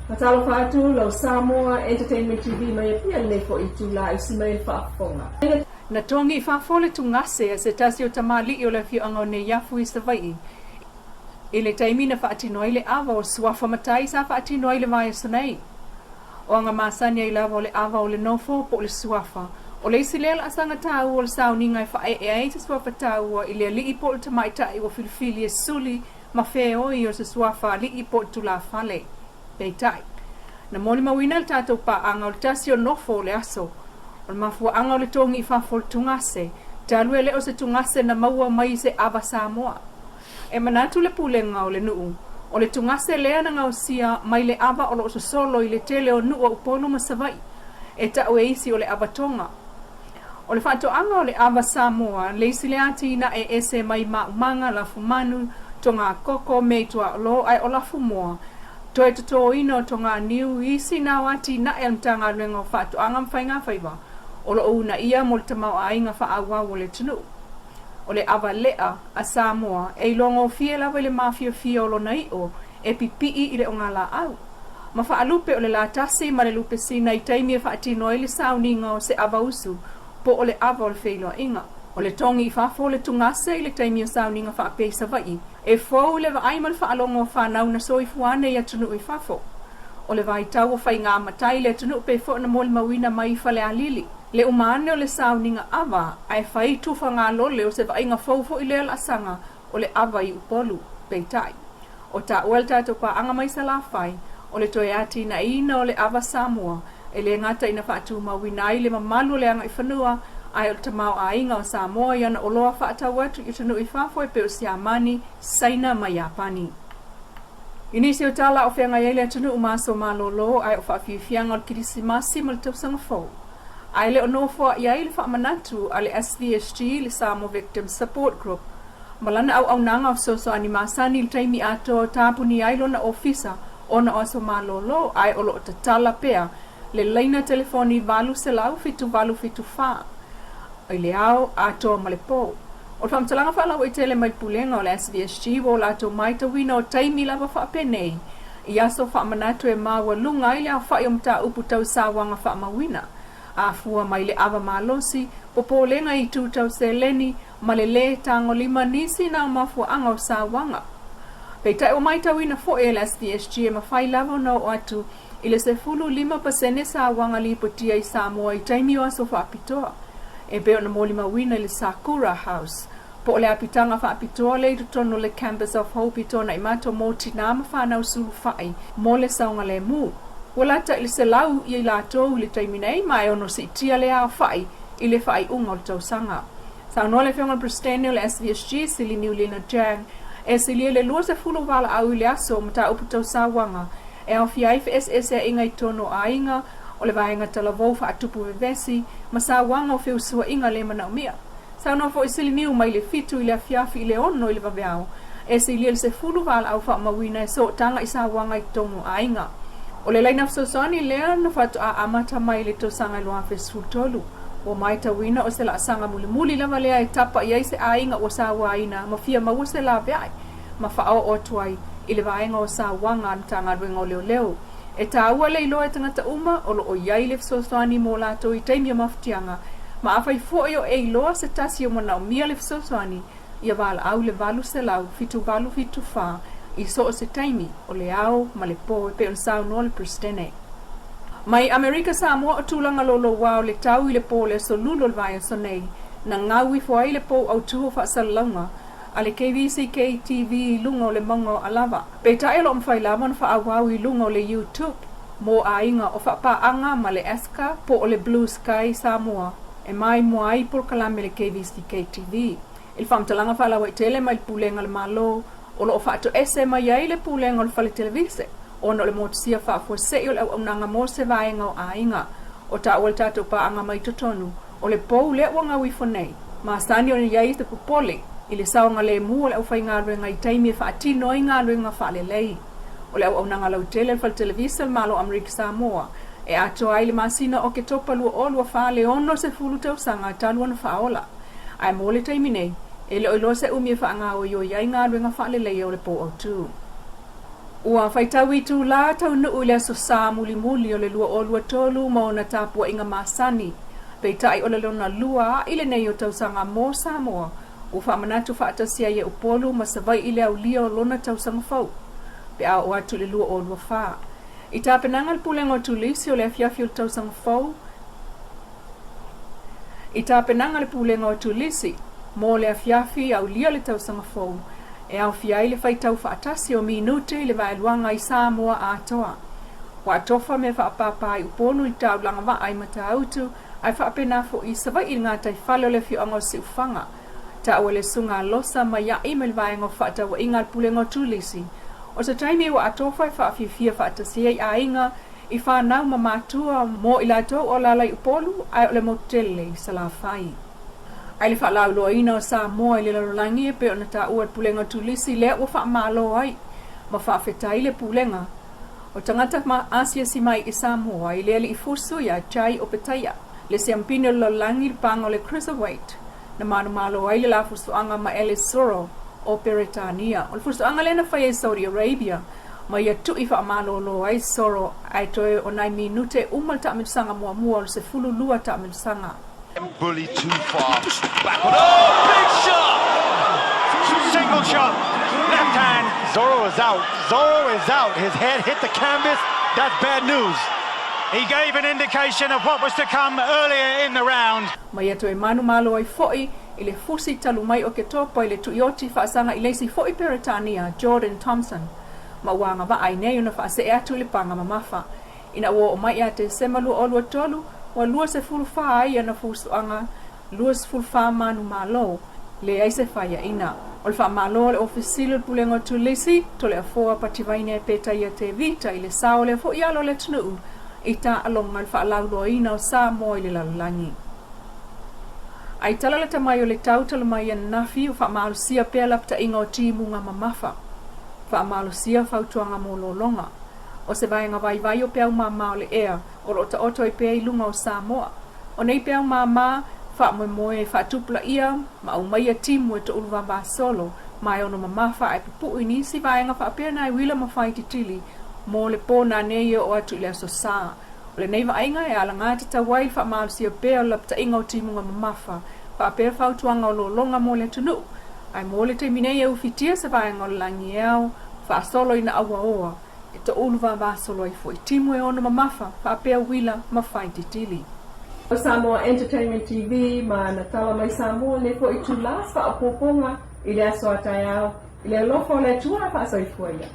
Matalo fatu lo Samoa Entertainment TV mai pia le fo itu la isi mai fa fonga. Na tongi fa fole tu ngase se tasio tamali i o le fio anga ne yafu i savai. Ile taimina fa atino ile ava o swafa matai sa fa atino ile vai sonai. O anga masanya ile ava o le ava o le nofo po le swafa. O le isi lela asanga tau o le sauni ngai fa e te swafa tau o ile li i po le tamai tai o filifili e suli ma feo i o se swafa li i po tu la fale. Peitai. Na moni mawina le tatou pa anga o le tasi o nofo o le aso. O le mafua anga o le tongi i fafo le tungase. Talu ele o se tungase na maua mai se ava Samoa. E manatu le pulenga o le nuu. O le tungase lea na ngau sia mai le ava o lo so solo i le tele o nuu o upolo masavai. E tau e isi o le ava tonga. O le fato anga o le ava Samoa, le isi le ati na e ese mai maumanga la fumanu, tonga koko meitua lo ai o la fumoa. Toe to ino tonga niu isi na wati na e mtanga luenga fatu anga mwhainga whaiwa. O lo una ia mo le tamau a inga wha awa o le tunu. O le awa lea a Samoa e longo fie lawa le mafia fie o lo nai o e pipii i le o ngā la au. Ma wha alupe o le la tasi ma le lupe sina i taimi e wha atino e le sauninga o se awa usu po o le awa o le whailoa inga. O le tongi i whafo le tungase i le taimi o sauninga wha apesa vai. E fōu le wa aimal wha alongo whanau na soi fuane i atunu i whafo. O le vai tau o whai ngā matai le atunu pe fo na moli mawina mai whale alili. Le umane o le sauninga awa ai whai tufa ngā lole o se wa inga fōu i le asanga o le awa i upolu peitai. O ta uel tato pa anga mai sa la whai o le toi ati na ina o le awa Samoa e le ngata ina wha atu mawina i le mamalu le anga i whanua ai o tamau a inga o Samoa iana o loa whaatau atu i tanu i whafo e peo si amani saina mai apani. Inisi o tala o whianga iele tanu umaso malolo ai o whawhiwhianga o kirisimasi mal tausanga fau. Ai le o nofo i ai le whaamanatu a le SVSG le Samoa Victim Support Group. Malana au nanga o soso animasani le taimi ato tapuni ai lo na ofisa o na oso malolo ai o lo tatala pea le leina telefoni valu se lau fitu valu fitu faa. I le au ato malepo. O whamtalanga whalau i tele mai pulenga o le SVSG wo la ato mai ta wina o taimi lava whaapenei. I aso whaamanatu e maua lunga i le au whai o mta upu tau sawanga whaamawina. A fua mai le awa malosi, popo lenga i tūtau se leni, ma le tango lima nisi na mafua anga o sawanga. Pei tai o mai ta wina fo e le SVSG e mawhai lava no o atu, i le se fulu 5% sawanga li potia i Samoa i taimi o aso whaapitoa. E beo na moli mawina le Sakura House. Po le apitanga wha apitoa le tono le Campus of Hope i tona i mato moti na mawhanau sulu whai mo le saunga le mu. Walata ili se lau i la tōu le taiminei mai ono si tia le au whai i le whai unga o le tausanga. Saunoa le whionga Pristene o le SVSG sili niu lina jang e sili le lua se fulu wala au i le aso mta upu tausawanga e au fiai FSS e inga i tono a inga o le vaenga talavou wha atupu vevesi, ma sa wanga o whiu sua inga le mana umia. Sa no fo isili niu mai le fitu i le afiafi i le ono i le vaveao, e se ili se fulu vala au wha mawina e so tanga i sa wanga i tono a inga. O le laina fsosani lea na whatu a amata mai le tosanga i loa fesu tolu. O mai ta wina o se la sanga muli muli lava lea e tapa i aise a inga o sa waina, ma fia maua se la veai, ma wha o tuai i le vaenga o sa wanga antanga ruenga o leo leo. E tāua Leilua e tangata uma o lo o iai le fsosani mo lato i taimi o maftianga. Ma awhai fōi o e loa se tasi o mana o mia le fsosani i a wala au le valu se lau fitu valu fitu wha i so o se taimi o le au ma le po e pe on sao no le Pristene. Mai Amerika Samoa o tūlanga lolo wao le tau i le po le so lulo le vai o sonei na ngau i fōai le po au tuho wha salalaunga a le KVCK TV lungo le mongo alava. Pe tae lo mwhai lava na wha awau i lungo le YouTube mo a inga o wha paanga ma le eska po o le Blue Sky Samoa e mai mo ai por kalame le KVCK TV. Il whamtalanga wha lawa i tele mai pulenga le malo o lo o wha ato ese mai ai le pulenga o le whale televise o no le motusia wha fua se o le au nanga mo se vaenga o a inga o ta o le tato paanga mai totonu o le pou le wanga wifonei ma sani o ni iai te pupole i le saonga le mua le au whai ngā ruenga i taimi e whaatino i ngā ruenga wha le lei. O le au nanga lau tele whal televisa le malo Amerika Samoa. E ato ai le masina o ke topa lua olua wha le ono se fulu tau sanga talua na whaola. Ai mo le taimi nei, e le oilo se umi e wha ngā o yo iai ngā ruenga wha le lei o le po au tū. Ua whaitawi tū la tau nuu le so sā muli o le lua o lua tolu mo na tāpua inga māsani. Pei tai o le lona lua ile nei o tausanga mō Samoa. Ua whamanatu whaatasia ia upolu ma savai ile au lia o lona tausanga fau. Pe a o atu le lua o lua wha. I tāpenanga le pulenga o Tulisi o le afiafi o tausanga fau. I tāpenanga le pulenga o Tulisi mo le afiafi au lia le tausanga fau. E au fiai le whaitau whaatasi o minute le vailuanga I Samoa a toa. Wa tofa me whaapapai uponu I tau langa wa ai mata autu, ai whaapena fo I savai I ngā tai whalo le whionga o si ufanga. Ta ua le sunga losa ma ia I me le vaenga whaatawa inga le pulenga o Tulisi. O sa taimi wa atofa I whaafifia whaatasi ai a inga, I whanau ma matua mo I lato o lalai upolu, ai o le motele sa la whai. Ai le whaalau loa ina o Samoa I le larolangi e pe o na ta ua pulenga Tulisi le ua whaamalo ai, ma whaafetai le pulenga. O tangata ma Asia si mai I Samoa I le ali I fusu ia chai o petaya, le siampine o larolangi le pango le cruiserweight, na manu malo ai le la fusuanga ma ele soro o Peretania. O le fusuanga le na whai e Saudi Arabia, ma ia tu I whaamalo lo ai soro ai toe o nai minute umal ta amitusanga mua o le se fulu lua ta amitusanga. Bully too far. Backward. Oh, big shot! Single shot. Left hand. Zorro is out. Zorro is out. His head hit the canvas. That's bad news. He gave an indication of what was to come earlier in the round. Mai atu e manu malo ai foi, I le fusi talu mai o ke topa I le tuioti whaasanga I leisi foi Peretania, Jordan Thompson. Ma wanga wa ai nei una whaase e atu le panga mamafa. Ina ua o mai ate semalu o lua tolu, wa lua se fulfa ai ana fusuanga, lua se fulfa manu malo, le ai se whaia ina. O le wha malo le ofisilo le pulenga o Tulisi, to le afoa pativaine e peta ia te vita I le sao le fo ialo le tunu, I ta alonga le wha lauloa ina o Samoa I le lalulangi. Ai tala le tamai o le tautala mai an nafi o wha maalusia pea lapta inga o timunga mamafa. Wha maalusia fautuanga mo lolonga. O se vaenga vai o pea umama o le ea, o lo ta oto I pea I lunga o Samoa. O nei pea umama, wha moe wha tupula ia, ma umaia timu e to uluwa ba solo, mai ono mamafa ai pupu I nisi vaenga wha pea nai wila mawhai titili, mo le pōna neia o atu le aso saa. O le neiva ainga e ala ngāti ta wail wha maalusia pea o lapta inga o timunga mamafa, wha pea whautuanga o lolonga mo le tunu. Ai mo le te minei e ufitia sa vaenga o le langi eau, wha solo ina awa oa. E to uluwa ba solo I foi timu e ono mamafa, wha pea wila mawhai titili. O Samoa Entertainment TV ma na tala mai Samoa le fo I tu las wha apoponga I le aso atayao, I le lofo le tua wha so I fuaia.